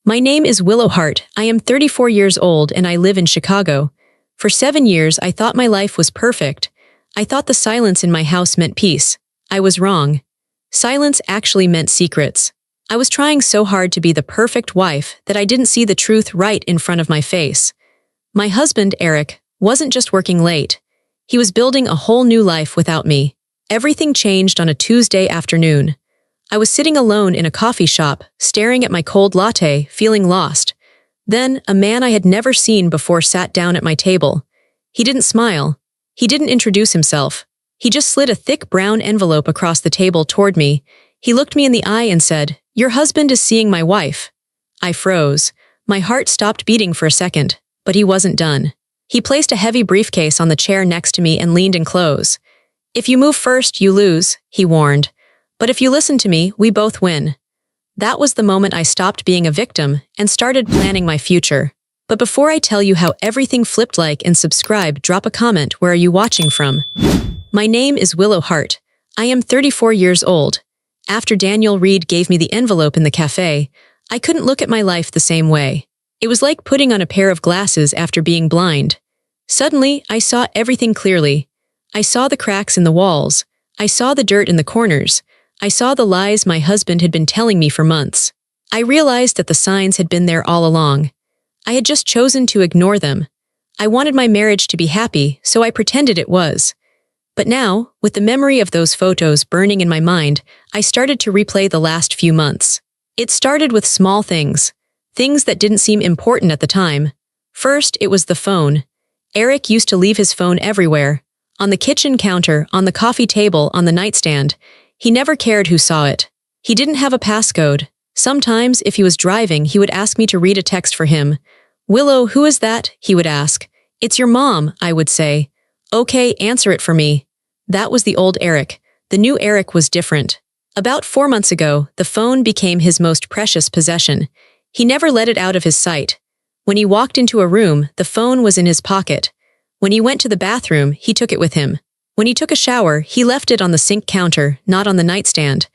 My name is Willowheart. I am 34 years old and I live in Chicago. For 7 years, I thought my life was perfect. I thought the silence in my house meant peace. I was wrong. Silence actually meant secrets. I was trying so hard to be the perfect wife that I didn't see the truth right in front of my face. My husband, Eric, wasn't just working late. He was building a whole new life without me. Everything changed on a Tuesday afternoon. I was sitting alone in a coffee shop, staring at my cold latte, feeling lost. Then, a man I had never seen before sat down at my table. He didn't smile. He didn't introduce himself. He just slid a thick brown envelope across the table toward me. He looked me in the eye and said, "Your husband is seeing my wife." I froze. My heart stopped beating for a second, but he wasn't done. He placed a heavy briefcase on the chair next to me and leaned in close. "If you move first, you lose," he warned. "But if you listen to me, we both win." That was the moment I stopped being a victim and started planning my future. But before I tell you how everything flipped, like and subscribe, drop a comment. Where are you watching from? My name is Willowheart. I am 34 years old. After Daniel Reed gave me the envelope in the cafe, I couldn't look at my life the same way. It was like putting on a pair of glasses after being blind. Suddenly, I saw everything clearly. I saw the cracks in the walls. I saw the dirt in the corners. I saw the lies my husband had been telling me for months. I realized that the signs had been there all along. I had just chosen to ignore them. I wanted my marriage to be happy, so I pretended it was. But now, with the memory of those photos burning in my mind, I started to replay the last few months. It started with small things. Things that didn't seem important at the time. First, it was the phone. Eric used to leave his phone everywhere. On the kitchen counter, on the coffee table, on the nightstand. He never cared who saw it. He didn't have a passcode. Sometimes, if he was driving, he would ask me to read a text for him. "Willow, who is that?" he would ask. "It's your mom," I would say. "Okay, answer it for me." That was the old Eric. The new Eric was different. About 4 months ago, the phone became his most precious possession. He never let it out of his sight. When he walked into a room, the phone was in his pocket. When he went to the bathroom, he took it with him. When he took a shower, he left it on the sink counter, not on the nightstand.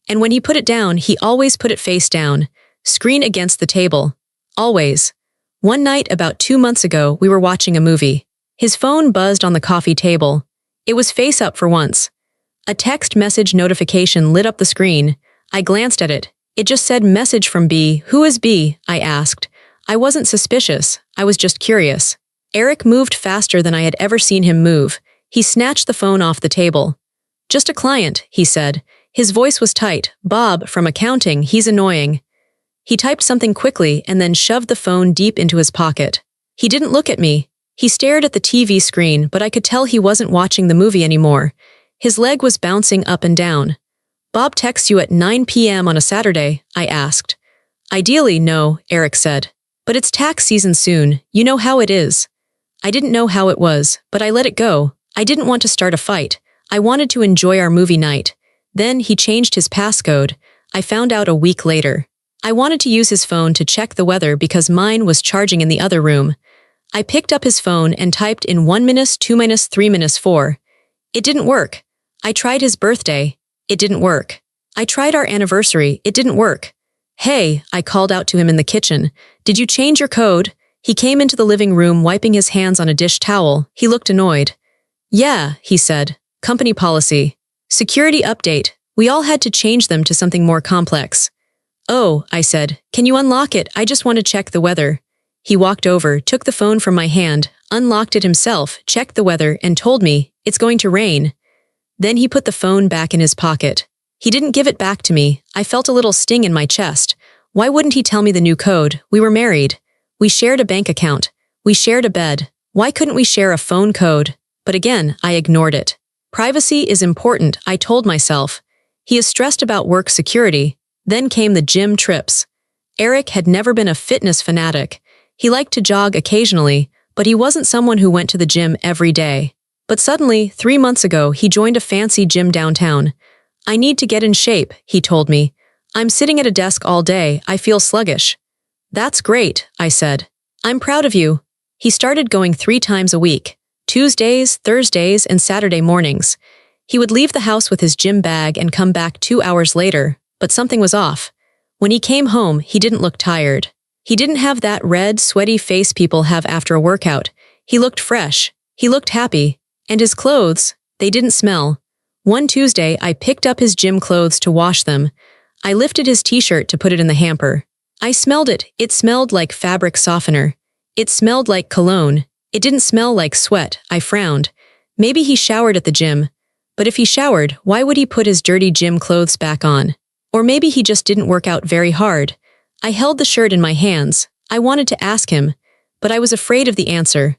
And when he put it down, he always put it face down, screen against the table. Always. One night about 2 months ago, we were watching a movie. His phone buzzed on the coffee table. It was face up for once. A text message notification lit up the screen. I glanced at it. It just said, "Message from B." "Who is B?" I asked. I wasn't suspicious. I was just curious. Eric moved faster than I had ever seen him move. He snatched the phone off the table. "Just a client," he said. His voice was tight. "Bob, from accounting, he's annoying." He typed something quickly and then shoved the phone deep into his pocket. He didn't look at me. He stared at the TV screen, but I could tell he wasn't watching the movie anymore. His leg was bouncing up and down. "Bob texts you at 9 p.m. on a Saturday?" I asked. "Ideally, no," Eric said. "But it's tax season soon. You know how it is." I didn't know how it was, but I let it go. I didn't want to start a fight. I wanted to enjoy our movie night. Then he changed his passcode. I found out a week later. I wanted to use his phone to check the weather because mine was charging in the other room. I picked up his phone and typed in 1 - 2 - 3 - 4. It didn't work. I tried his birthday. It didn't work. I tried our anniversary. It didn't work. "Hey," I called out to him in the kitchen. "Did you change your code?" He came into the living room wiping his hands on a dish towel. He looked annoyed. "Yeah," he said. "Company policy. Security update. We all had to change them to something more complex." "Oh," I said. "Can you unlock it? I just want to check the weather." He walked over, took the phone from my hand, unlocked it himself, checked the weather, and told me, "It's going to rain." Then he put the phone back in his pocket. He didn't give it back to me. I felt a little sting in my chest. Why wouldn't he tell me the new code? We were married. We shared a bank account. We shared a bed. Why couldn't we share a phone code? But again, I ignored it. Privacy is important, I told myself. He is stressed about work security. Then came the gym trips. Eric had never been a fitness fanatic. He liked to jog occasionally, but he wasn't someone who went to the gym every day. But suddenly, 3 months ago, he joined a fancy gym downtown. "I need to get in shape," he told me. "I'm sitting at a desk all day. I feel sluggish." "That's great," I said. "I'm proud of you." He started going 3 times a week. Tuesdays, Thursdays, and Saturday mornings. He would leave the house with his gym bag and come back 2 hours later, but something was off. When he came home, he didn't look tired. He didn't have that red, sweaty face people have after a workout. He looked fresh. He looked happy. And his clothes, they didn't smell. One Tuesday, I picked up his gym clothes to wash them. I lifted his t-shirt to put it in the hamper. I smelled it. It smelled like fabric softener. It smelled like cologne. It didn't smell like sweat. I frowned. Maybe he showered at the gym. But if he showered, why would he put his dirty gym clothes back on? Or maybe he just didn't work out very hard. I held the shirt in my hands. I wanted to ask him, but I was afraid of the answer.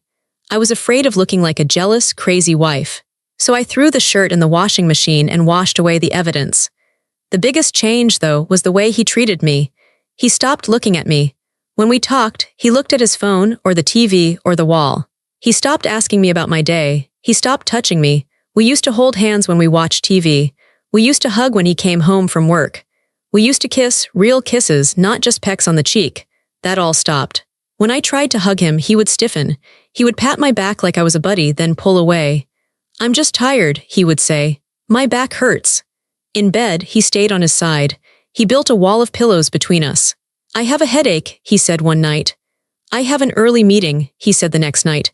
I was afraid of looking like a jealous, crazy wife. So I threw the shirt in the washing machine and washed away the evidence. The biggest change, though, was the way he treated me. He stopped looking at me. When we talked, he looked at his phone or the TV or the wall. He stopped asking me about my day. He stopped touching me. We used to hold hands when we watched TV. We used to hug when he came home from work. We used to kiss, real kisses, not just pecks on the cheek. That all stopped. When I tried to hug him, he would stiffen. He would pat my back like I was a buddy, then pull away. "I'm just tired," he would say. "My back hurts." In bed, he stayed on his side. He built a wall of pillows between us. "I have a headache," he said one night. "I have an early meeting," he said the next night.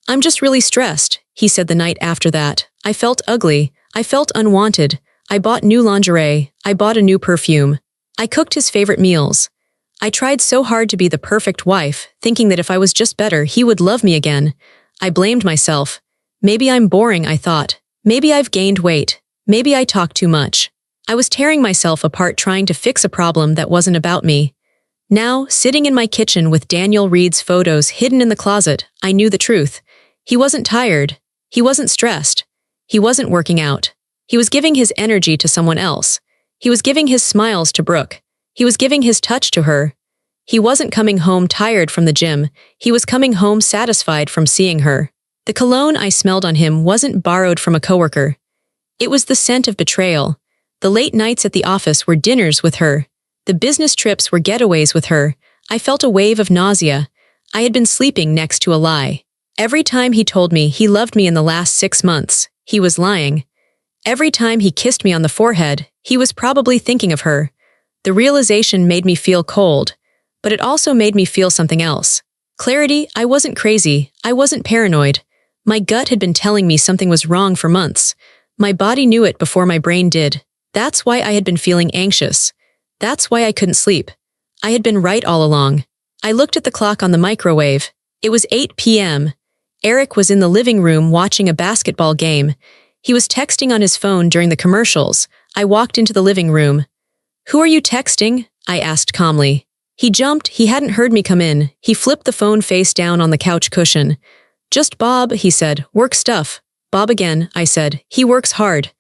"I'm just really stressed," he said the night after that. I felt ugly. I felt unwanted. I bought new lingerie. I bought a new perfume. I cooked his favorite meals. I tried so hard to be the perfect wife, thinking that if I was just better, he would love me again. I blamed myself. Maybe I'm boring, I thought. Maybe I've gained weight. Maybe I talk too much. I was tearing myself apart trying to fix a problem that wasn't about me. Now, sitting in my kitchen with Daniel Reed's photos hidden in the closet, I knew the truth. He wasn't tired. He wasn't stressed. He wasn't working out. He was giving his energy to someone else. He was giving his smiles to Brooke. He was giving his touch to her. He wasn't coming home tired from the gym. He was coming home satisfied from seeing her. The cologne I smelled on him wasn't borrowed from a coworker. It was the scent of betrayal. The late nights at the office were dinners with her. The business trips were getaways with her. I felt a wave of nausea. I had been sleeping next to a lie. Every time he told me he loved me in the last 6 months, he was lying. Every time he kissed me on the forehead, he was probably thinking of her. The realization made me feel cold, but it also made me feel something else. Clarity. I wasn't crazy. I wasn't paranoid. My gut had been telling me something was wrong for months. My body knew it before my brain did. That's why I had been feeling anxious. That's why I couldn't sleep. I had been right all along. I looked at the clock on the microwave. It was 8 p.m. Eric was in the living room watching a basketball game. He was texting on his phone during the commercials. I walked into the living room. "Who are you texting?" I asked calmly. He jumped. He hadn't heard me come in. He flipped the phone face down on the couch cushion. "Just Bob," he said. "Work stuff." "Bob again," I said. "He works hard."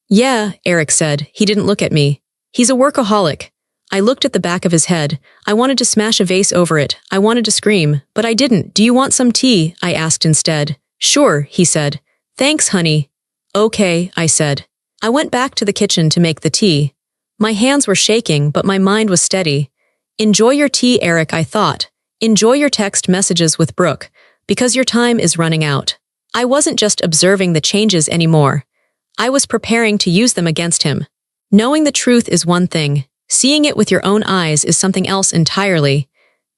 "Yeah," Eric said. He didn't look at me. "He's a workaholic." I looked at the back of his head. I wanted to smash a vase over it. I wanted to scream, but I didn't. "Do you want some tea?" I asked instead. "Sure," he said. "Thanks, honey." "Okay," I said. I went back to the kitchen to make the tea. My hands were shaking, but my mind was steady. "Enjoy your tea, Eric," I thought. "Enjoy your text messages with Brooke, because your time is running out." I wasn't just observing the changes anymore. I was preparing to use them against him. Knowing the truth is one thing. Seeing it with your own eyes is something else entirely.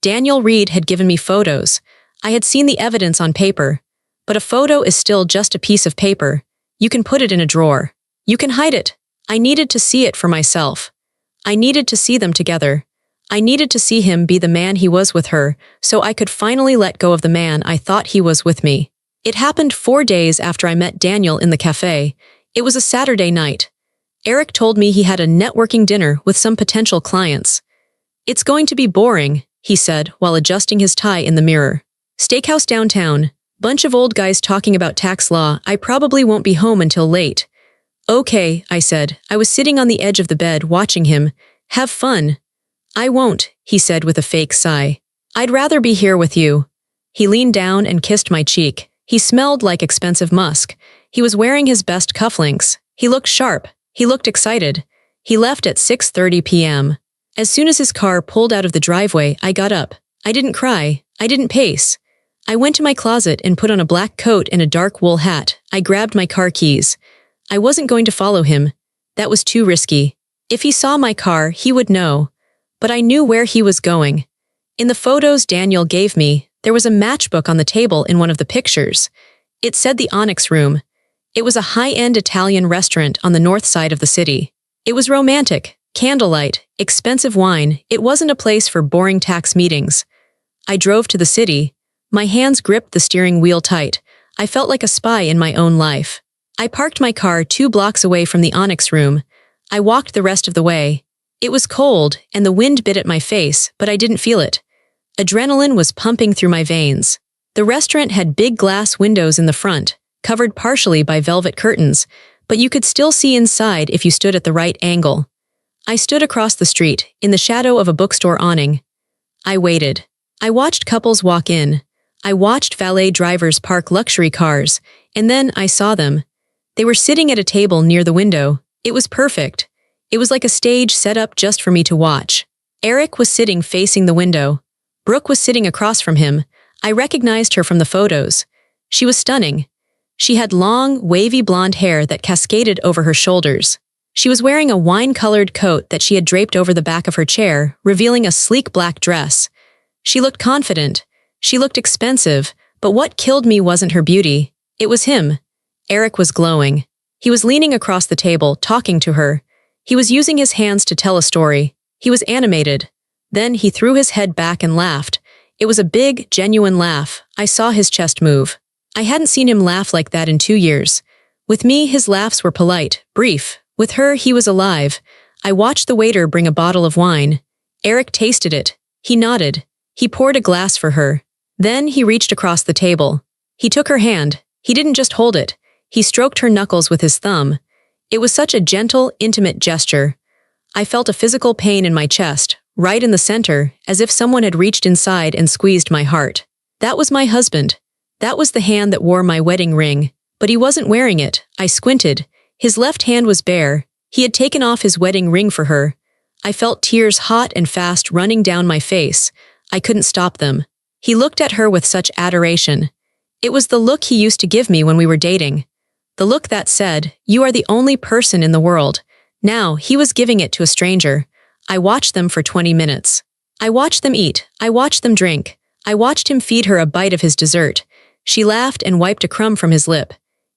Daniel Reed had given me photos. I had seen the evidence on paper. But a photo is still just a piece of paper. You can put it in a drawer. You can hide it. I needed to see it for myself. I needed to see them together. I needed to see him be the man he was with her, so I could finally let go of the man I thought he was with me. It happened 4 days after I met Daniel in the cafe. It was a Saturday night. Eric told me he had a networking dinner with some potential clients. "It's going to be boring," he said while adjusting his tie in the mirror. "Steakhouse downtown. Bunch of old guys talking about tax law. I probably won't be home until late." "Okay," I said. I was sitting on the edge of the bed watching him. "Have fun." "I won't," he said with a fake sigh. "I'd rather be here with you." He leaned down and kissed my cheek. He smelled like expensive musk. He was wearing his best cufflinks. He looked sharp. He looked excited. He left at 6:30 p.m. As soon as his car pulled out of the driveway, I got up. I didn't cry. I didn't pace. I went to my closet and put on a black coat and a dark wool hat. I grabbed my car keys. I wasn't going to follow him. That was too risky. If he saw my car, he would know. But I knew where he was going. In the photos Daniel gave me, there was a matchbook on the table in one of the pictures. It said the Onyx Room. It was a high-end Italian restaurant on the north side of the city. It was romantic, candlelight, expensive wine. It wasn't a place for boring tax meetings. I drove to the city. My hands gripped the steering wheel tight. I felt like a spy in my own life. I parked my car 2 blocks away from the Onyx Room. I walked the rest of the way. It was cold, and the wind bit at my face, but I didn't feel it. Adrenaline was pumping through my veins. The restaurant had big glass windows in the front, covered partially by velvet curtains, but you could still see inside if you stood at the right angle. I stood across the street, in the shadow of a bookstore awning. I waited. I watched couples walk in. I watched valet drivers park luxury cars, and then I saw them. They were sitting at a table near the window. It was perfect. It was like a stage set up just for me to watch. Eric was sitting facing the window. Brooke was sitting across from him. I recognized her from the photos. She was stunning. She had long, wavy blonde hair that cascaded over her shoulders. She was wearing a wine-colored coat that she had draped over the back of her chair, revealing a sleek black dress. She looked confident. She looked expensive, but what killed me wasn't her beauty. It was him. Eric was glowing. He was leaning across the table, talking to her. He was using his hands to tell a story. He was animated. Then he threw his head back and laughed. It was a big, genuine laugh. I saw his chest move. I hadn't seen him laugh like that in 2 years. With me, his laughs were polite, brief. With her, he was alive. I watched the waiter bring a bottle of wine. Eric tasted it. He nodded. He poured a glass for her. Then he reached across the table. He took her hand. He didn't just hold it. He stroked her knuckles with his thumb. It was such a gentle, intimate gesture. I felt a physical pain in my chest, right in the center, as if someone had reached inside and squeezed my heart. That was my husband. That was the hand that wore my wedding ring. But he wasn't wearing it. I squinted. His left hand was bare. He had taken off his wedding ring for her. I felt tears hot and fast running down my face. I couldn't stop them. He looked at her with such adoration. It was the look he used to give me when we were dating. The look that said, "You are the only person in the world." Now, he was giving it to a stranger. I watched them for 20 minutes. I watched them eat. I watched them drink. I watched him feed her a bite of his dessert. She laughed and wiped a crumb from his lip.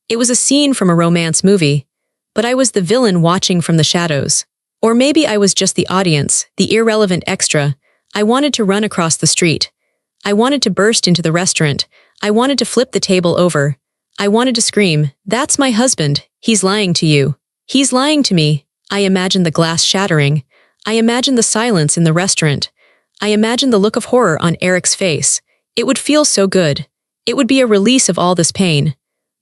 It was a scene from a romance movie. But I was the villain watching from the shadows. Or maybe I was just the audience, the irrelevant extra. I wanted to run across the street. I wanted to burst into the restaurant. I wanted to flip the table over. I wanted to scream, "That's my husband. He's lying to you. He's lying to me." I imagined the glass shattering. I imagined the silence in the restaurant. I imagined the look of horror on Eric's face. It would feel so good. It would be a release of all this pain.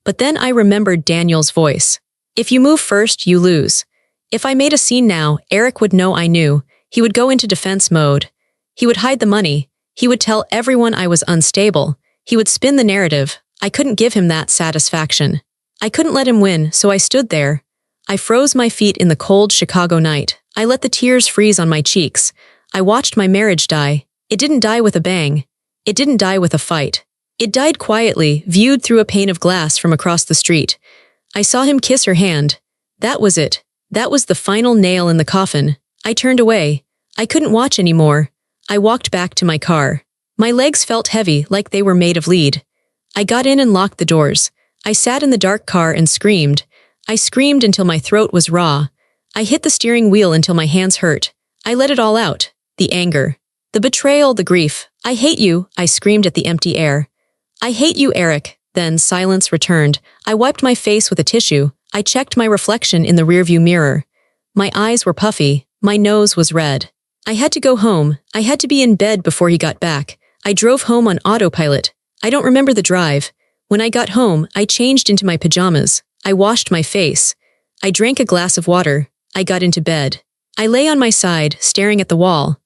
But then I remembered Daniel's voice. If you move first, you lose. If I made a scene now, Eric would know I knew. He would go into defense mode. He would hide the money. He would tell everyone I was unstable. He would spin the narrative. I couldn't give him that satisfaction. I couldn't let him win, so I stood there. I froze my feet in the cold Chicago night. I let the tears freeze on my cheeks. I watched my marriage die. It didn't die with a bang. It didn't die with a fight. It died quietly, viewed through a pane of glass from across the street. I saw him kiss her hand. That was it. That was the final nail in the coffin. I turned away. I couldn't watch anymore. I walked back to my car. My legs felt heavy, like they were made of lead. I got in and locked the doors. I sat in the dark car and screamed. I screamed until my throat was raw. I hit the steering wheel until my hands hurt. I let it all out. The anger. The betrayal, the grief. "I hate you," I screamed at the empty air. "I hate you, Eric." Then silence returned. I wiped my face with a tissue. I checked my reflection in the rearview mirror. My eyes were puffy. My nose was red. I had to go home. I had to be in bed before he got back. I drove home on autopilot. I don't remember the drive. When I got home, I changed into my pajamas. I washed my face. I drank a glass of water. I got into bed. I lay on my side, staring at the wall.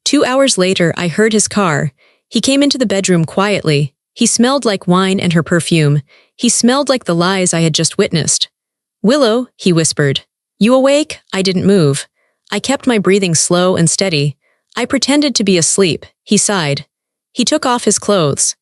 2 hours later, I heard his car. He came into the bedroom quietly. He smelled like wine and her perfume. He smelled like the lies I had just witnessed. "Willow," he whispered. "You awake?" I didn't move. I kept my breathing slow and steady. I pretended to be asleep. He sighed. He took off his clothes.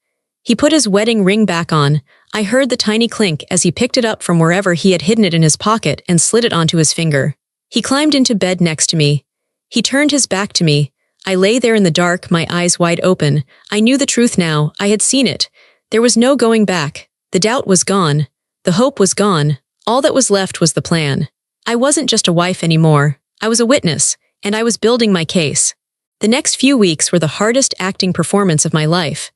He put his wedding ring back on. I heard the tiny clink as he picked it up from wherever he had hidden it in his pocket and slid it onto his finger. He climbed into bed next to me. He turned his back to me. I lay there in the dark, my eyes wide open. I knew the truth now. I had seen it. There was no going back. The doubt was gone. The hope was gone. All that was left was the plan. I wasn't just a wife anymore. I was a witness, and I was building my case. The next few weeks were the hardest acting performance of my life.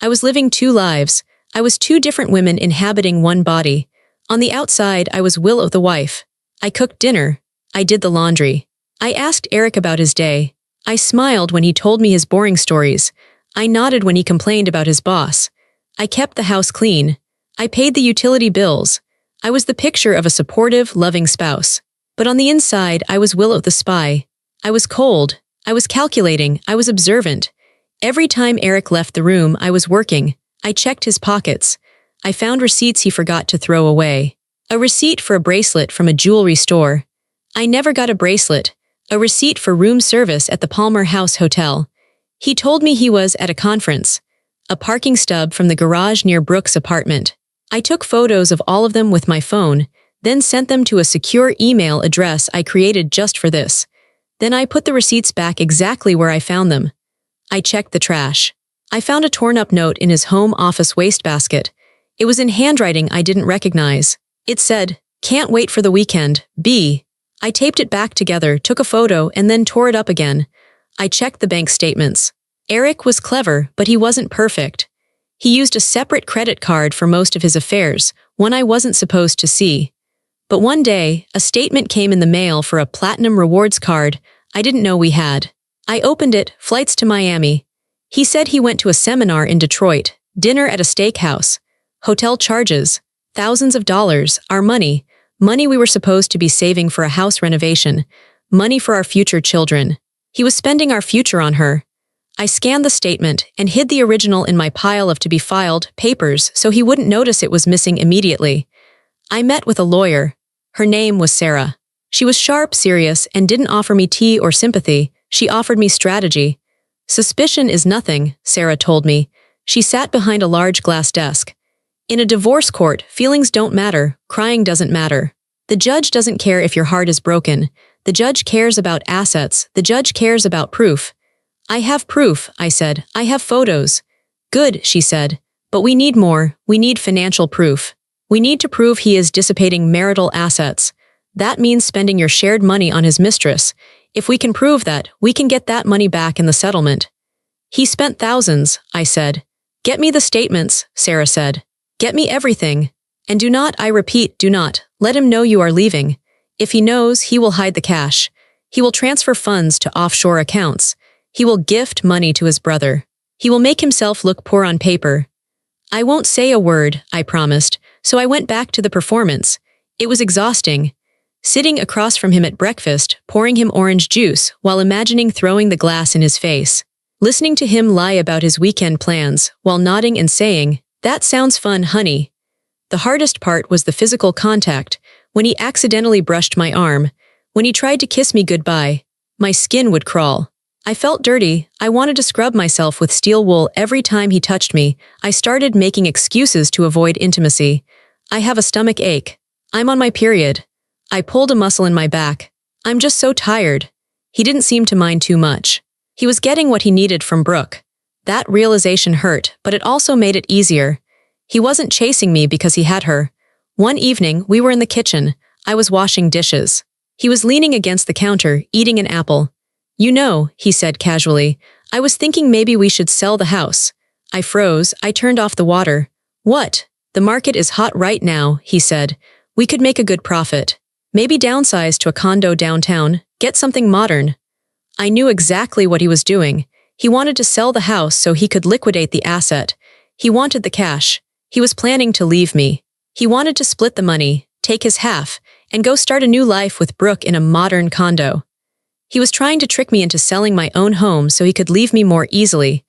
I was living two lives. I was two different women inhabiting one body. On the outside, I was Will of the wife. I cooked dinner. I did the laundry. I asked Eric about his day. I smiled when he told me his boring stories. I nodded when he complained about his boss. I kept the house clean. I paid the utility bills. I was the picture of a supportive, loving spouse. But on the inside, I was Will of the spy. I was cold. I was calculating. I was observant. Every time Eric left the room, I was working. I checked his pockets. I found receipts he forgot to throw away. A receipt for a bracelet from a jewelry store. I never got a bracelet. A receipt for room service at the Palmer House Hotel. He told me he was at a conference. A parking stub from the garage near Brooke's apartment. I took photos of all of them with my phone, then sent them to a secure email address I created just for this. Then I put the receipts back exactly where I found them. I checked the trash. I found a torn-up note in his home office wastebasket. It was in handwriting I didn't recognize. It said, "Can't wait for the weekend, B." I taped it back together, took a photo, and then tore it up again. I checked the bank statements. Eric was clever, but he wasn't perfect. He used a separate credit card for most of his affairs, one I wasn't supposed to see. But one day, a statement came in the mail for a platinum rewards card I didn't know we had. I opened it, flights to Miami. He said he went to a seminar in Detroit, dinner at a steakhouse, hotel charges, thousands of dollars, our money we were supposed to be saving for a house renovation, money for our future children. He was spending our future on her. I scanned the statement and hid the original in my pile of to-be-filed papers so he wouldn't notice it was missing immediately. I met with a lawyer. Her name was Sarah. She was sharp, serious, and didn't offer me tea or sympathy. She offered me strategy. Suspicion is nothing, Sarah told me. She sat behind a large glass desk. In a divorce court, feelings don't matter, crying doesn't matter. The judge doesn't care if your heart is broken. The judge cares about assets. The judge cares about proof. I have proof, I said. I have photos. Good, she said. But we need more. We need financial proof. We need to prove he is dissipating marital assets. That means spending your shared money on his mistress. If we can prove that, we can get that money back in the settlement. He spent thousands, I said. Get me the statements, Sarah said. Get me everything. And do not, I repeat, do not, let him know you are leaving. If he knows, he will hide the cash. He will transfer funds to offshore accounts. He will gift money to his brother. He will make himself look poor on paper. I won't say a word, I promised, so I went back to the performance. It was exhausting. Sitting across from him at breakfast, pouring him orange juice, while imagining throwing the glass in his face. Listening to him lie about his weekend plans, while nodding and saying, "That sounds fun, honey." The hardest part was the physical contact, when he accidentally brushed my arm, when he tried to kiss me goodbye. My skin would crawl. I felt dirty. I wanted to scrub myself with steel wool every time he touched me. I started making excuses to avoid intimacy. I have a stomach ache. I'm on my period. I pulled a muscle in my back. I'm just so tired. He didn't seem to mind too much. He was getting what he needed from Brooke. That realization hurt, but it also made it easier. He wasn't chasing me because he had her. One evening, we were in the kitchen. I was washing dishes. He was leaning against the counter, eating an apple. "You know," he said casually, "I was thinking maybe we should sell the house." I froze. I turned off the water. "What? The market is hot right now," he said. "We could make a good profit. Maybe downsize to a condo downtown, get something modern." I knew exactly what he was doing. He wanted to sell the house so he could liquidate the asset. He wanted the cash. He was planning to leave me. He wanted to split the money, take his half, and go start a new life with Brooke in a modern condo. He was trying to trick me into selling my own home so he could leave me more easily.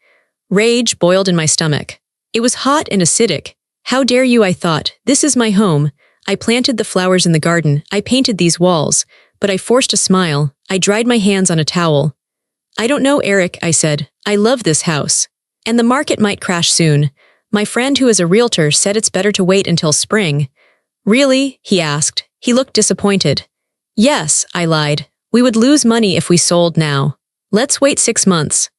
Rage boiled in my stomach. It was hot and acidic. How dare you, I thought. This is my home. I planted the flowers in the garden. I painted these walls. But I forced a smile. I dried my hands on a towel. "I don't know, Eric," I said. "I love this house. And the market might crash soon. My friend who is a realtor said it's better to wait until spring." "Really?" he asked. He looked disappointed. "Yes," I lied. "We would lose money if we sold now." Let's wait 6 months.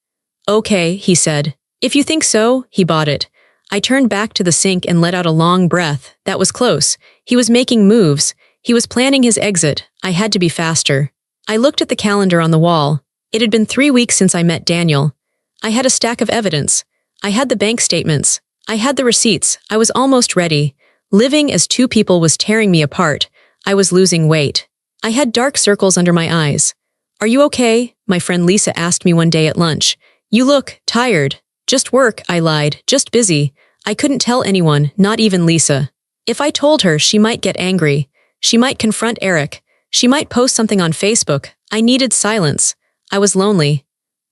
Okay, he said. If you think so, he bought it. I turned back to the sink and let out a long breath. That was close. He was making moves. He was planning his exit. I had to be faster. I looked at the calendar on the wall. It had been 3 weeks since I met Daniel. I had a stack of evidence. I had the bank statements. I had the receipts. I was almost ready. Living as two people was tearing me apart. I was losing weight. I had dark circles under my eyes. Are you okay? My friend Lisa asked me one day at lunch. You look tired. Just work, I lied. Just busy. I couldn't tell anyone, not even Lisa. If I told her, she might get angry. She might confront Eric. She might post something on Facebook. I needed silence. I was lonely.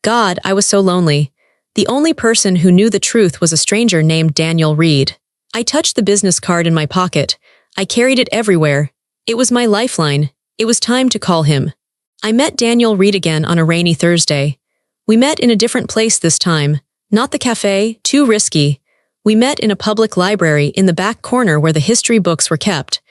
God, I was so lonely. The only person who knew the truth was a stranger named Daniel Reed. I touched the business card in my pocket. I carried it everywhere. It was my lifeline. It was time to call him. I met Daniel Reed again on a rainy Thursday. We met in a different place this time. Not the cafe, too risky. We met in a public library in the back corner where the history books were kept.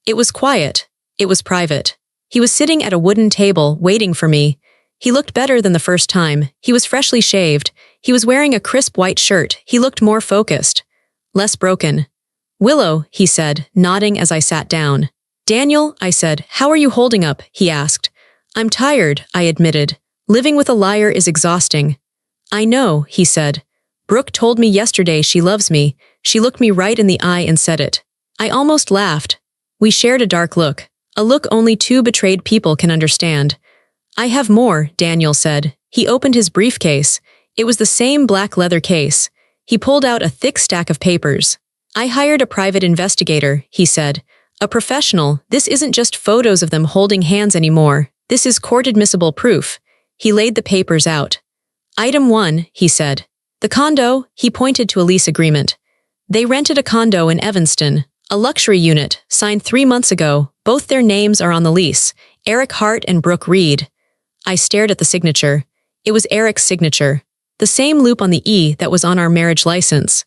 It was quiet. It was private. He was sitting at a wooden table, waiting for me. He looked better than the first time. He was freshly shaved. He was wearing a crisp white shirt. He looked more focused. Less broken. Willow, he said, nodding as I sat down. Daniel, I said, how are you holding up? He asked. I'm tired, I admitted. Living with a liar is exhausting. I know, he said. Brooke told me yesterday she loves me. She looked me right in the eye and said it. I almost laughed. We shared a dark look. A look only two betrayed people can understand. I have more, Daniel said. He opened his briefcase. It was the same black leather case. He pulled out a thick stack of papers. I hired a private investigator, he said. A professional. This isn't just photos of them holding hands anymore. This is court-admissible proof. He laid the papers out. Item 1, he said. The condo, he pointed to a lease agreement. They rented a condo in Evanston, a luxury unit, signed 3 months ago. Both their names are on the lease, Eric Hart and Brooke Reed. I stared at the signature. It was Eric's signature. The same loop on the E that was on our marriage license.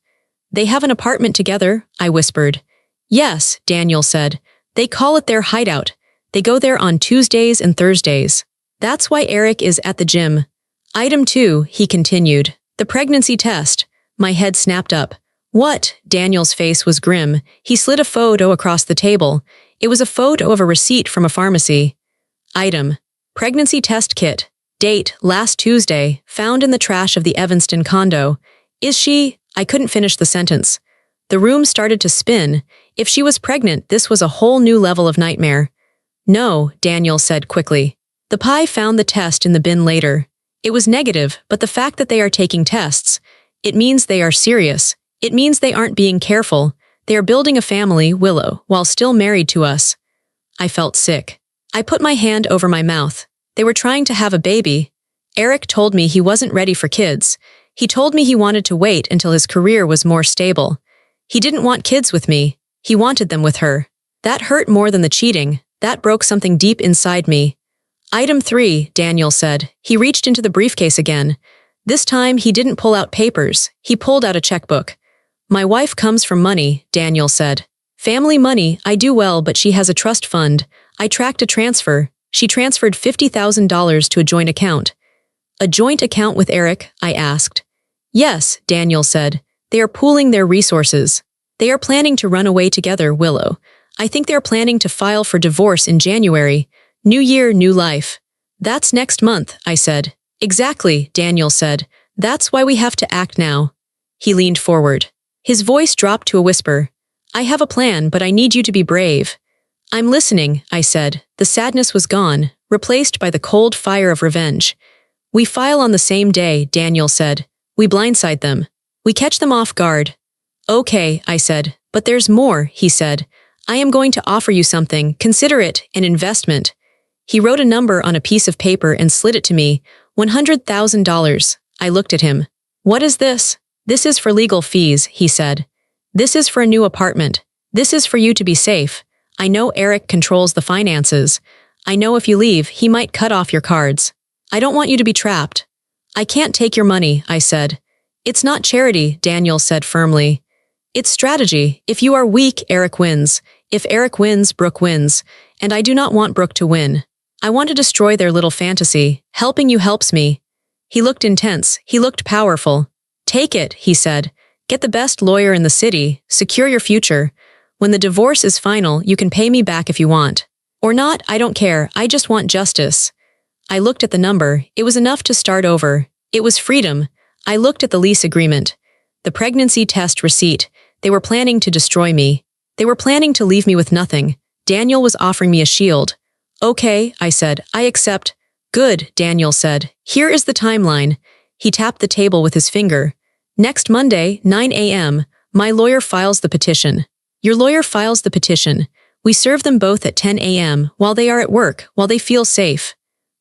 They have an apartment together, I whispered. Yes, Daniel said. They call it their hideout. They go there on Tuesdays and Thursdays. That's why Eric is at the gym. Item 2, he continued. The pregnancy test. My head snapped up. What? Daniel's face was grim. He slid a photo across the table. It was a photo of a receipt from a pharmacy. Item. Pregnancy test kit. Date, last Tuesday, found in the trash of the Evanston condo. Is she? I couldn't finish the sentence. The room started to spin. If she was pregnant, this was a whole new level of nightmare. No, Daniel said quickly. The PI found the test in the bin later. It was negative, but the fact that they are taking tests, it means they are serious. It means they aren't being careful. They are building a family, Willow, while still married to us. I felt sick. I put my hand over my mouth. They were trying to have a baby. Eric told me he wasn't ready for kids. He told me he wanted to wait until his career was more stable. He didn't want kids with me. He wanted them with her. That hurt more than the cheating. That broke something deep inside me. Item 3, Daniel said. He reached into the briefcase again. This time, he didn't pull out papers. He pulled out a checkbook. My wife comes from money, Daniel said. Family money, I do well, but she has a trust fund. I tracked a transfer. She transferred $50,000 to a joint account. A joint account with Eric? I asked. Yes, Daniel said. They are pooling their resources. They are planning to run away together, Willow. I think they are planning to file for divorce in January. New year, new life. That's next month, I said. Exactly, Daniel said. That's why we have to act now. He leaned forward. His voice dropped to a whisper. I have a plan, but I need you to be brave. I'm listening, I said. The sadness was gone, replaced by the cold fire of revenge. We file on the same day, Daniel said. We blindside them. We catch them off guard. Okay, I said. But there's more, he said. I am going to offer you something. Consider it an investment. He wrote a number on a piece of paper and slid it to me. $100,000. I looked at him. What is this? This is for legal fees, he said. This is for a new apartment. This is for you to be safe. I know Eric controls the finances. I know if you leave, he might cut off your cards. I don't want you to be trapped. I can't take your money, I said. It's not charity, Daniel said firmly. It's strategy. If you are weak, Eric wins. If Eric wins, Brooke wins. And I do not want Brooke to win. I want to destroy their little fantasy. Helping you helps me. He looked intense. He looked powerful. Take it, he said. Get the best lawyer in the city. Secure your future. When the divorce is final, you can pay me back if you want. Or not, I don't care. I just want justice. I looked at the number. It was enough to start over. It was freedom. I looked at the lease agreement. The pregnancy test receipt. They were planning to destroy me. They were planning to leave me with nothing. Daniel was offering me a shield. Okay, I said. I accept. Good, Daniel said. Here is the timeline. He tapped the table with his finger. Next Monday, 9 a.m., my lawyer files the petition. Your lawyer files the petition. We serve them both at 10 a.m. while they are at work, while they feel safe.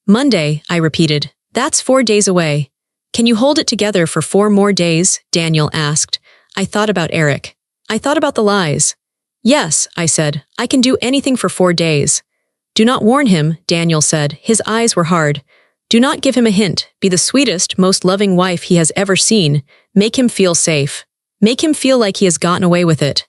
Monday, I repeated. That's 4 days away. Can you hold it together for 4 more days? Daniel asked. I thought about Eric. I thought about the lies. Yes, I said. I can do anything for 4 days. Do not warn him, Daniel said. His eyes were hard. Do not give him a hint. Be the sweetest, most loving wife he has ever seen. Make him feel safe. Make him feel like he has gotten away with it.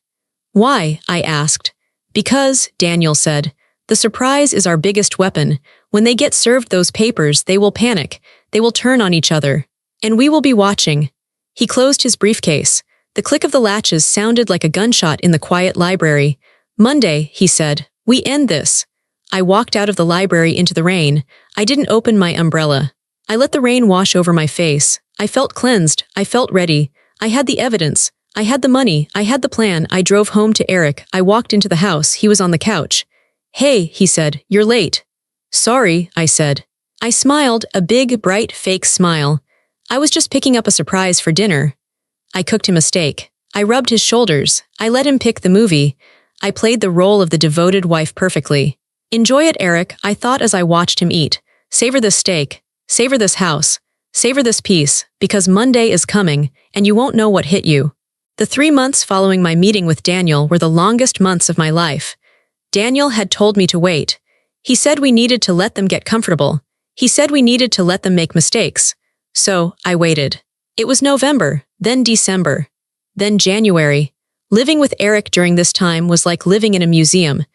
Why? I asked. Because, Daniel said, the surprise is our biggest weapon. When they get served those papers, they will panic. They will turn on each other. And we will be watching. He closed his briefcase. The click of the latches sounded like a gunshot in the quiet library. Monday, he said. We end this. I walked out of the library into the rain. I didn't open my umbrella. I let the rain wash over my face. I felt cleansed. I felt ready. I had the evidence. I had the money. I had the plan. I drove home to Eric. I walked into the house. He was on the couch. Hey, he said, you're late. Sorry, I said. I smiled, a big, bright, fake smile. I was just picking up a surprise for dinner. I cooked him a steak. I rubbed his shoulders. I let him pick the movie. I played the role of the devoted wife perfectly. Enjoy it, Eric, I thought as I watched him eat. Savor this steak. Savor this house. Savor this peace, because Monday is coming, and you won't know what hit you. The 3 months following my meeting with Daniel were the longest months of my life. Daniel had told me to wait. He said we needed to let them get comfortable. He said we needed to let them make mistakes. So, I waited. It was November, then December, then January. Living with Eric during this time was like living in a museum.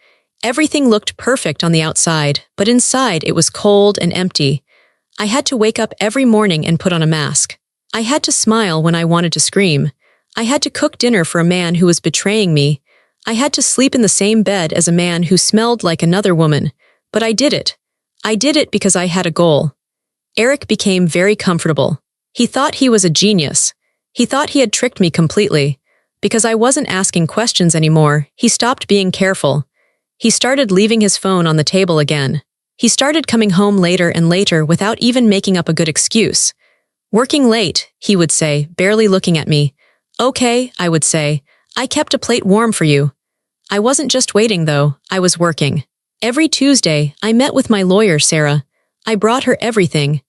Everything looked perfect on the outside, but inside it was cold and empty. I had to wake up every morning and put on a mask. I had to smile when I wanted to scream. I had to cook dinner for a man who was betraying me. I had to sleep in the same bed as a man who smelled like another woman. But I did it. I did it because I had a goal. Eric became very comfortable. He thought he was a genius. He thought he had tricked me completely. Because I wasn't asking questions anymore, he stopped being careful. He started leaving his phone on the table again. He started coming home later and later without even making up a good excuse. Working late, he would say, barely looking at me. Okay, I would say. I kept a plate warm for you. I wasn't just waiting, though. I was working. Every Tuesday, I met with my lawyer, Sarah. I brought her everything.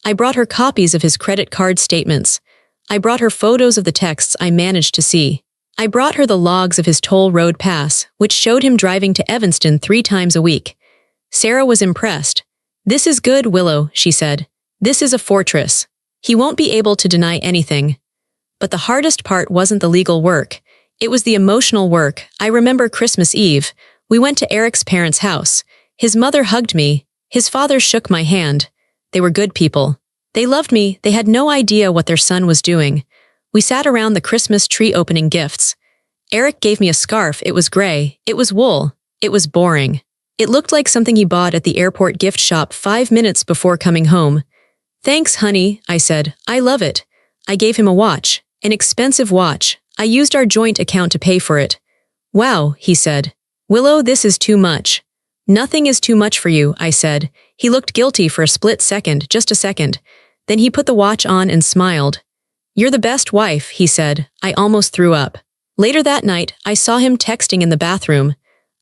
I brought her copies of his credit card statements. I brought her photos of the texts I managed to see. I brought her the logs of his toll road pass, which showed him driving to Evanston 3 times a week. Sarah was impressed. This is good, Willow, she said. This is a fortress. He won't be able to deny anything. But the hardest part wasn't the legal work. It was the emotional work. I remember Christmas Eve. We went to Eric's parents' house. His mother hugged me. His father shook my hand. They were good people. They loved me. They had no idea what their son was doing. We sat around the Christmas tree opening gifts. Eric gave me a scarf. It was gray. It was wool. It was boring. It looked like something he bought at the airport gift shop 5 minutes before coming home. Thanks, honey, I said. I love it. I gave him a watch. An expensive watch. I used our joint account to pay for it. Wow, he said. Willow, this is too much. Nothing is too much for you, I said. He looked guilty for a split second, just a second. Then he put the watch on and smiled. You're the best wife, he said. I almost threw up. Later that night, I saw him texting in the bathroom.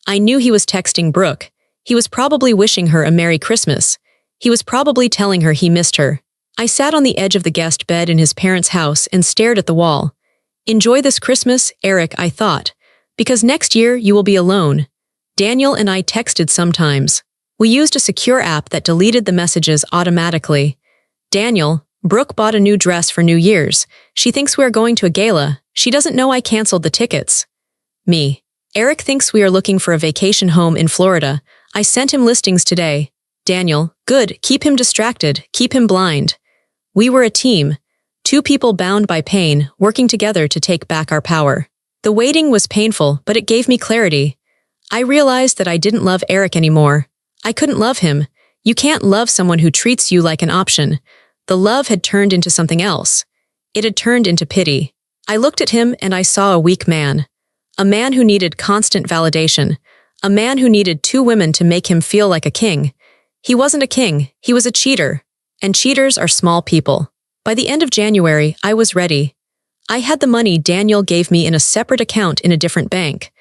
I knew he was texting Brooke. He was probably wishing her a Merry Christmas. He was probably telling her he missed her. I sat on the edge of the guest bed in his parents' house and stared at the wall. Enjoy this Christmas, Eric, I thought. Because next year you will be alone. Daniel and I texted sometimes. We used a secure app that deleted the messages automatically. Daniel, Brooke bought a new dress for New Year's. She thinks we are going to a gala. She doesn't know I canceled the tickets. Me. Eric thinks we are looking for a vacation home in Florida. I sent him listings today. Daniel, good, keep him distracted, keep him blind. We were a team, two people bound by pain, working together to take back our power. The waiting was painful, but it gave me clarity. I realized that I didn't love Eric anymore. I couldn't love him. You can't love someone who treats you like an option. The love had turned into something else. It had turned into pity. I looked at him and I saw a weak man. A man who needed constant validation. A man who needed two women to make him feel like a king. He wasn't a king, he was a cheater. And cheaters are small people. By the end of January, I was ready. I had the money Daniel gave me in a separate account in a different bank.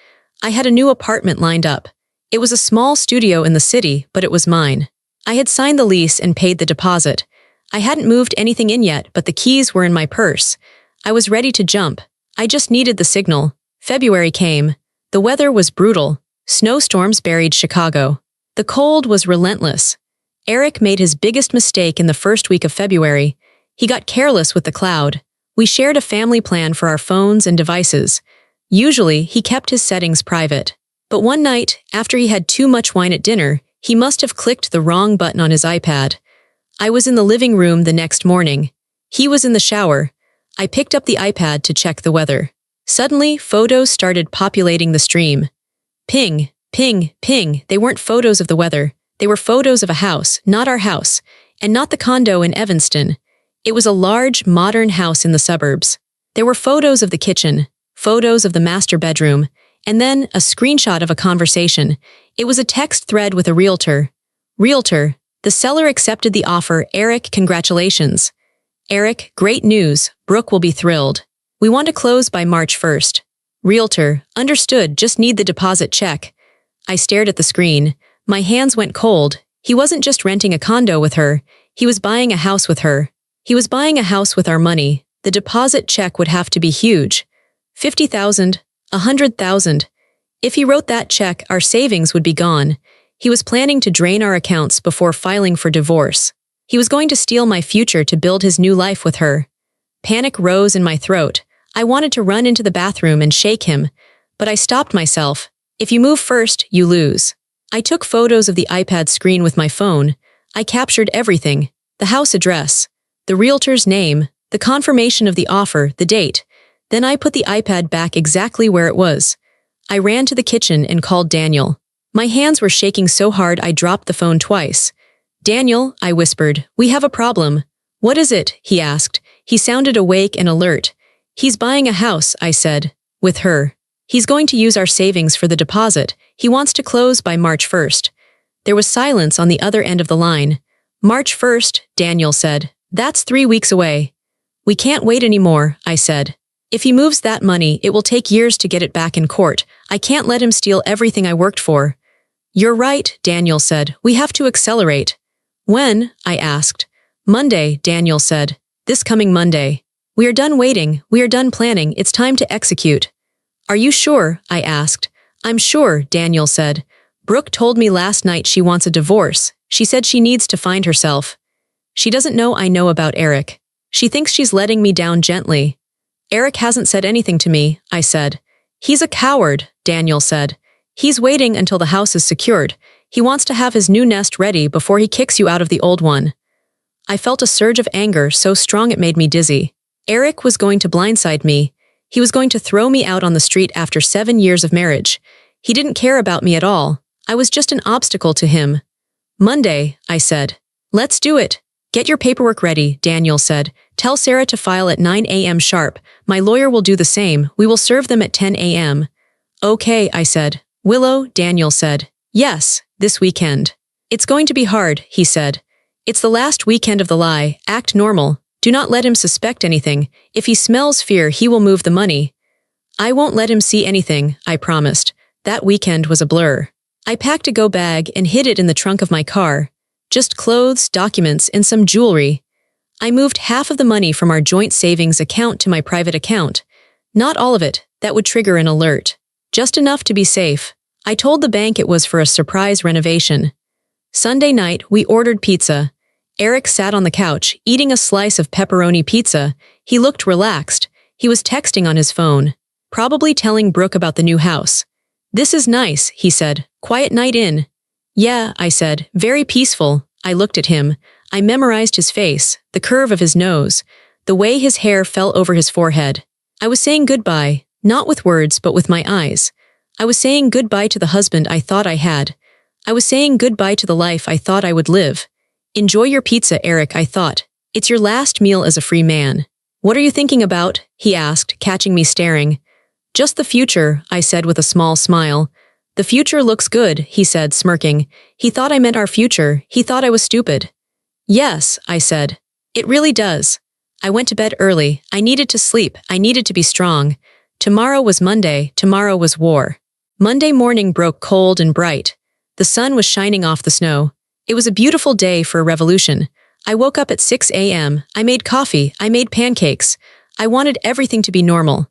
I had a new apartment lined up. It was a small studio in the city, but it was mine. I had signed the lease and paid the deposit. I hadn't moved anything in yet, but the keys were in my purse. I was ready to jump. I just needed the signal. February came. The weather was brutal. Snowstorms buried Chicago. The cold was relentless. Eric made his biggest mistake in the first week of February. He got careless with the cloud. We shared a family plan for our phones and devices. Usually, he kept his settings private. But one night, after he had too much wine at dinner, he must have clicked the wrong button on his iPad. I was in the living room the next morning. He was in the shower. I picked up the iPad to check the weather. Suddenly, photos started populating the stream. Ping, ping, ping. They weren't photos of the weather. They were photos of a house, not our house, and not the condo in Evanston. It was a large, modern house in the suburbs. There were photos of the kitchen, photos of the master bedroom, and then a screenshot of a conversation. It was a text thread with a realtor. Realtor, the seller accepted the offer. Eric, congratulations. Eric, great news. Brooke will be thrilled. We want to close by March 1st. Realtor, understood, just need the deposit check. I stared at the screen. My hands went cold. He wasn't just renting a condo with her. He was buying a house with her. He was buying a house with our money. The deposit check would have to be huge. 50,000, 100,000. If he wrote that check, our savings would be gone. He was planning to drain our accounts before filing for divorce. He was going to steal my future to build his new life with her. Panic rose in my throat. I wanted to run into the bathroom and shake him, but I stopped myself. If you move first, you lose. I took photos of the iPad screen with my phone. I captured everything. The house address, the realtor's name, the confirmation of the offer, the date. Then I put the iPad back exactly where it was. I ran to the kitchen and called Daniel. My hands were shaking so hard I dropped the phone twice. Daniel, I whispered, we have a problem. What is it? He asked. He sounded awake and alert. He's buying a house, I said. With her. He's going to use our savings for the deposit. He wants to close by March 1st. There was silence on the other end of the line. March 1st, Daniel said. That's 3 weeks away. We can't wait anymore, I said. If he moves that money, it will take years to get it back in court. I can't let him steal everything I worked for. You're right, Daniel said. We have to accelerate. When? I asked. Monday, Daniel said. This coming Monday. We are done waiting. We are done planning. It's time to execute. Are you sure? I asked. I'm sure, Daniel said. Brooke told me last night she wants a divorce. She said she needs to find herself. She doesn't know I know about Eric. She thinks she's letting me down gently. Eric hasn't said anything to me, I said. He's a coward, Daniel said. He's waiting until the house is secured. He wants to have his new nest ready before he kicks you out of the old one. I felt a surge of anger so strong it made me dizzy. Eric was going to blindside me. He was going to throw me out on the street after 7 years of marriage. He didn't care about me at all. I was just an obstacle to him. Monday, I said. Let's do it. Get your paperwork ready, Daniel said. Tell Sarah to file at 9 a.m. sharp. My lawyer will do the same. We will serve them at 10 a.m. Okay, I said. Willow, Daniel said. Yes, this weekend. It's going to be hard, he said. It's the last weekend of the lie. Act normal. Do not let him suspect anything. If he smells fear, he will move the money. I won't let him see anything, I promised. That weekend was a blur. I packed a go bag and hid it in the trunk of my car. Just clothes, documents, and some jewelry. I moved half of the money from our joint savings account to my private account. Not all of it. That would trigger an alert. Just enough to be safe. I told the bank it was for a surprise renovation. Sunday night, we ordered pizza. Eric sat on the couch, eating a slice of pepperoni pizza. He looked relaxed. He was texting on his phone. Probably telling Brooke about the new house. This is nice, he said. Quiet night in. Yeah, I said. Very peaceful. I looked at him. I memorized his face, the curve of his nose, the way his hair fell over his forehead. I was saying goodbye, not with words but with my eyes. I was saying goodbye to the husband I thought I had. I was saying goodbye to the life I thought I would live. Enjoy your pizza, Eric, I thought. It's your last meal as a free man. What are you thinking about? He asked, catching me staring. Just the future, I said with a small smile. The future looks good, he said, smirking. He thought I meant our future. He thought I was stupid. Yes, I said. It really does. I went to bed early. I needed to sleep. I needed to be strong. Tomorrow was Monday. Tomorrow was war. Monday morning broke cold and bright. The sun was shining off the snow. It was a beautiful day for a revolution. I woke up at 6 a.m. I made coffee. I made pancakes. I wanted everything to be normal.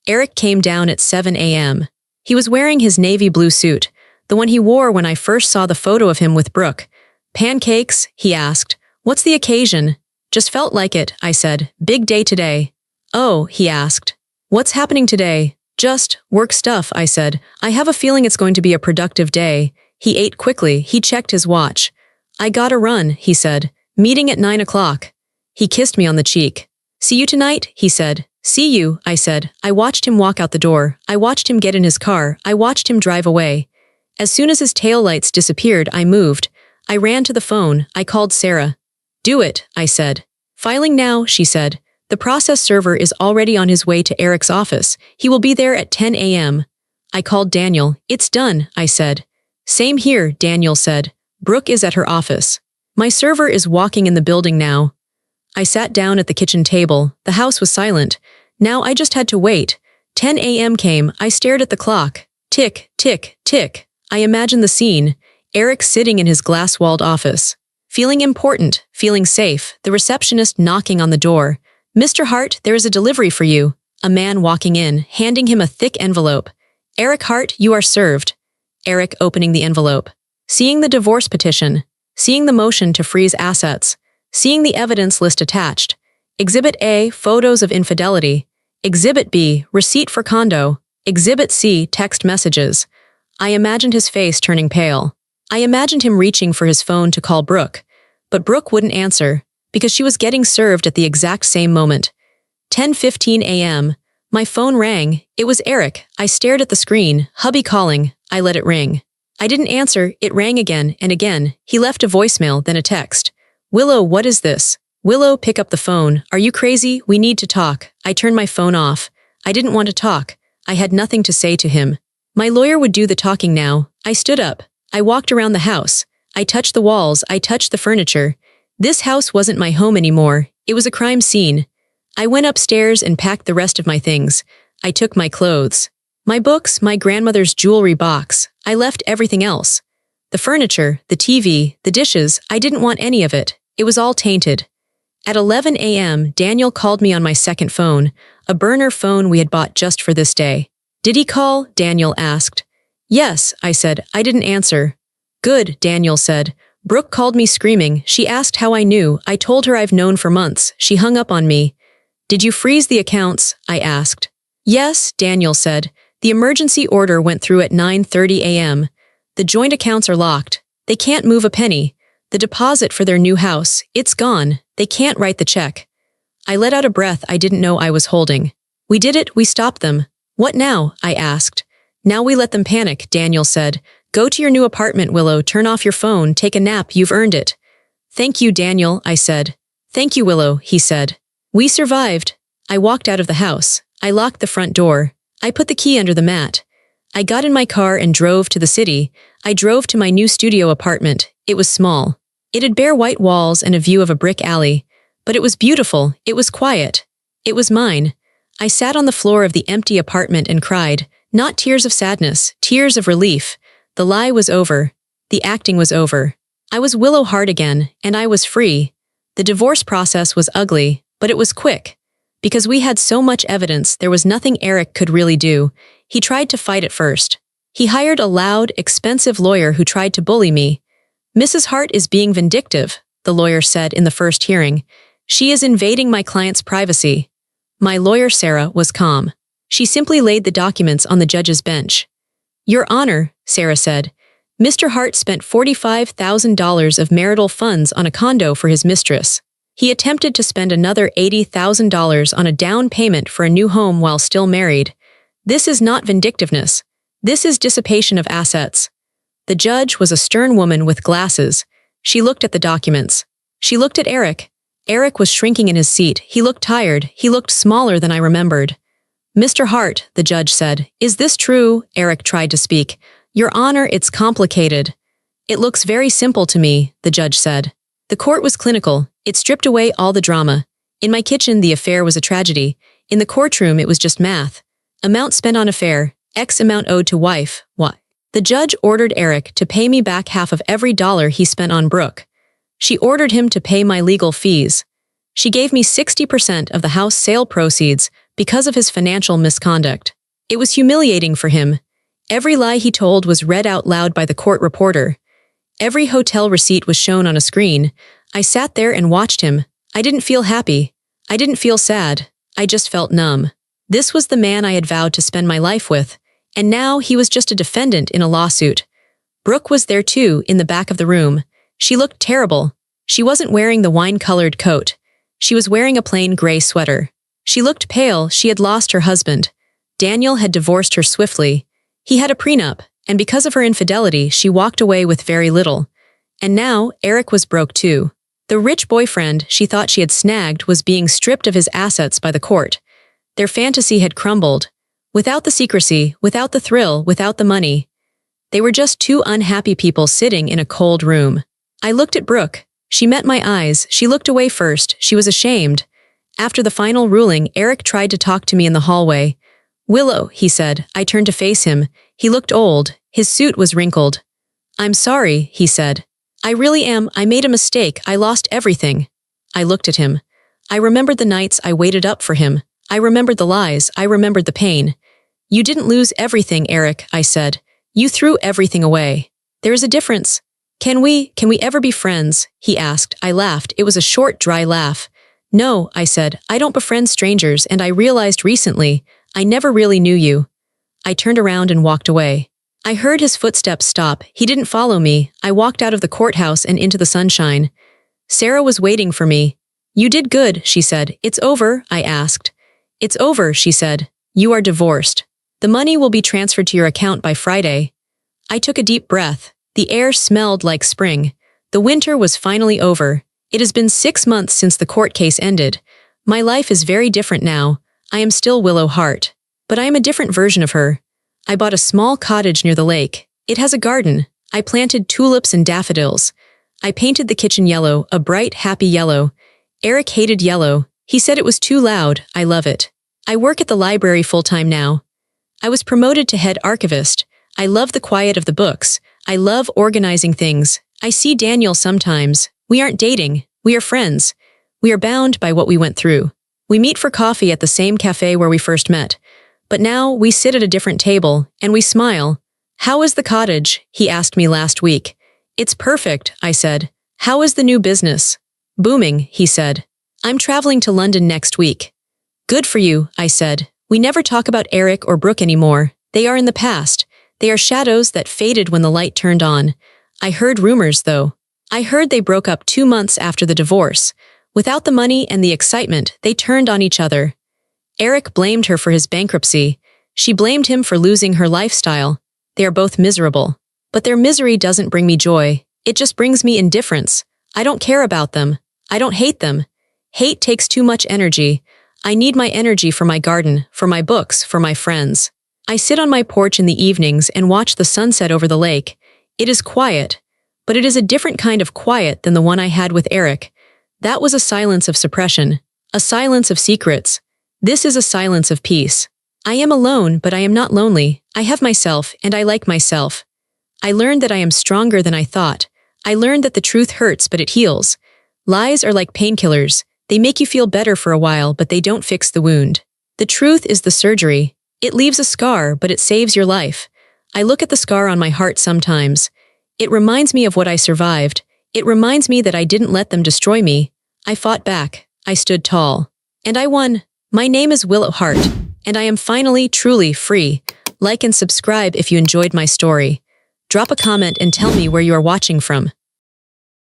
Eric came down at 7 a.m. He was wearing his navy blue suit, the one he wore when I first saw the photo of him with Brooke. Pancakes? He asked. What's the occasion? Just felt like it, I said. Big day today. Oh, he asked. What's happening today? Just work stuff, I said. I have a feeling it's going to be a productive day. He ate quickly. He checked his watch. I gotta run, he said. Meeting at 9 o'clock. He kissed me on the cheek. See you tonight, he said. See you, I said. I watched him walk out the door. I watched him get in his car. I watched him drive away. As soon as his taillights disappeared, I moved. I ran to the phone. I called Sarah. Do it, I said. Filing now, she said. The process server is already on his way to Eric's office. He will be there at 10 a.m. I called Daniel. It's done, I said. Same here, Daniel said. Brooke is at her office. My server is walking in the building now. I sat down at the kitchen table. The house was silent. Now I just had to wait. 10 a.m. came. I stared at the clock. Tick, tick, tick. I imagined the scene. Eric sitting in his glass-walled office. Feeling important, feeling safe, the receptionist knocking on the door. Mr. Hart, there is a delivery for you. A man walking in, handing him a thick envelope. Eric Hart, you are served. Eric opening the envelope. Seeing the divorce petition. Seeing the motion to freeze assets. Seeing the evidence list attached. Exhibit A, photos of infidelity. Exhibit B, receipt for condo. Exhibit C, text messages. I imagined his face turning pale. I imagined him reaching for his phone to call Brooke. But Brooke wouldn't answer, because she was getting served at the exact same moment. 10:15 a.m. My phone rang. It was Eric. I stared at the screen. Hubby calling. I let it ring. I didn't answer. It rang again and again. He left a voicemail, then a text. Willow, what is this? Willow, pick up the phone. Are you crazy? We need to talk. I turned my phone off. I didn't want to talk. I had nothing to say to him. My lawyer would do the talking now. I stood up. I walked around the house. I touched the walls. I touched the furniture. This house wasn't my home anymore. It was a crime scene. I went upstairs and packed the rest of my things. I took my clothes. My books, my grandmother's jewelry box. I left everything else. The furniture, the TV, the dishes, I didn't want any of it. It was all tainted. At 11 a.m., Daniel called me on my second phone, a burner phone we had bought just for this day. Did he call? Daniel asked. Yes, I said. I didn't answer. Good, Daniel said. Brooke called me screaming. She asked how I knew. I told her I've known for months. She hung up on me. Did you freeze the accounts? I asked. Yes, Daniel said. The emergency order went through at 9:30 a.m. The joint accounts are locked. They can't move a penny. The deposit for their new house, it's gone. They can't write the check. I let out a breath I didn't know I was holding. We did it. We stopped them. What now? I asked. Now we let them panic, Daniel said. Go to your new apartment, Willow. Turn off your phone. Take a nap. You've earned it. Thank you, Daniel, I said. Thank you, Willow, he said. We survived. I walked out of the house. I locked the front door. I put the key under the mat. I got in my car and drove to the city. I drove to my new studio apartment. It was small. It had bare white walls and a view of a brick alley. But it was beautiful. It was quiet. It was mine. I sat on the floor of the empty apartment and cried. Not tears of sadness, tears of relief. The lie was over. The acting was over. I was Willow Hart again, and I was free. The divorce process was ugly, but it was quick. Because we had so much evidence, there was nothing Eric could really do. He tried to fight it first. He hired a loud, expensive lawyer who tried to bully me. Mrs. Hart is being vindictive, the lawyer said in the first hearing. She is invading my client's privacy. My lawyer, Sarah, was calm. She simply laid the documents on the judge's bench. Your Honor, Sarah said, Mr. Hart spent $45,000 of marital funds on a condo for his mistress. He attempted to spend another $80,000 on a down payment for a new home while still married. This is not vindictiveness. This is dissipation of assets. The judge was a stern woman with glasses. She looked at the documents. She looked at Eric. Eric was shrinking in his seat. He looked tired. He looked smaller than I remembered. Mr. Hart, the judge said, "Is this true?" Eric tried to speak. "Your Honor, it's complicated." "It looks very simple to me," the judge said. The court was clinical. It stripped away all the drama. In my kitchen, the affair was a tragedy. In the courtroom, it was just math. Amount spent on affair, X amount owed to wife, Y. The judge ordered Eric to pay me back half of every dollar he spent on Brooke. She ordered him to pay my legal fees. She gave me 60% of the house sale proceeds because of his financial misconduct. It was humiliating for him. Every lie he told was read out loud by the court reporter. Every hotel receipt was shown on a screen. I sat there and watched him. I didn't feel happy. I didn't feel sad. I just felt numb. This was the man I had vowed to spend my life with, and now he was just a defendant in a lawsuit. Brooke was there too, in the back of the room. She looked terrible. She wasn't wearing the wine-colored coat. She was wearing a plain gray sweater. She looked pale. She had lost her husband. Daniel had divorced her swiftly. He had a prenup, and because of her infidelity, she walked away with very little. And now, Eric was broke too. The rich boyfriend she thought she had snagged was being stripped of his assets by the court. Their fantasy had crumbled. Without the secrecy, without the thrill, without the money. They were just two unhappy people sitting in a cold room. I looked at Brooke. She met my eyes. She looked away first. She was ashamed. After the final ruling, Eric tried to talk to me in the hallway. "Willow," he said. I turned to face him. He looked old. His suit was wrinkled. "I'm sorry," he said. "I really am. I made a mistake. I lost everything." I looked at him. I remembered the nights I waited up for him. I remembered the lies. I remembered the pain. "You didn't lose everything, Eric," I said. "You threw everything away. There is a difference. Can we ever be friends?" he asked. I laughed. It was a short, dry laugh. "No," I said. "I don't befriend strangers, and I realized recently, I never really knew you." I turned around and walked away. I heard his footsteps stop. He didn't follow me. I walked out of the courthouse and into the sunshine. Sarah was waiting for me. "You did good," she said. "It's over?" I asked. "It's over," she said. "You are divorced. The money will be transferred to your account by Friday." I took a deep breath. The air smelled like spring. The winter was finally over. It has been 6 months since the court case ended. My life is very different now. I am still Willow Hart. But I am a different version of her. I bought a small cottage near the lake. It has a garden. I planted tulips and daffodils. I painted the kitchen yellow, a bright, happy yellow. Eric hated yellow. He said it was too loud. I love it. I work at the library full-time now. I was promoted to head archivist. I love the quiet of the books. I love organizing things. I see Daniel sometimes. We aren't dating. We are friends. We are bound by what we went through. We meet for coffee at the same cafe where we first met. But now we sit at a different table, and we smile. "How is the cottage?" he asked me last week. "It's perfect," I said. "How is the new business?" "Booming," he said. "I'm traveling to London next week." "Good for you," I said. We never talk about Eric or Brooke anymore. They are in the past. They are shadows that faded when the light turned on. I heard rumors, though. I heard they broke up 2 months after the divorce. Without the money and the excitement, they turned on each other. Eric blamed her for his bankruptcy. She blamed him for losing her lifestyle. They are both miserable. But their misery doesn't bring me joy. It just brings me indifference. I don't care about them. I don't hate them. Hate takes too much energy. I need my energy for my garden, for my books, for my friends. I sit on my porch in the evenings and watch the sunset over the lake. It is quiet, but it is a different kind of quiet than the one I had with Eric. That was a silence of suppression, a silence of secrets. This is a silence of peace. I am alone, but I am not lonely. I have myself, and I like myself. I learned that I am stronger than I thought. I learned that the truth hurts, but it heals. Lies are like painkillers. They make you feel better for a while, but they don't fix the wound. The truth is the surgery. It leaves a scar, but it saves your life. I look at the scar on my heart sometimes. It reminds me of what I survived. It reminds me that I didn't let them destroy me. I fought back. I stood tall. And I won. My name is Willow Hart, and I am finally, truly free. Like and subscribe if you enjoyed my story. Drop a comment and tell me where you are watching from.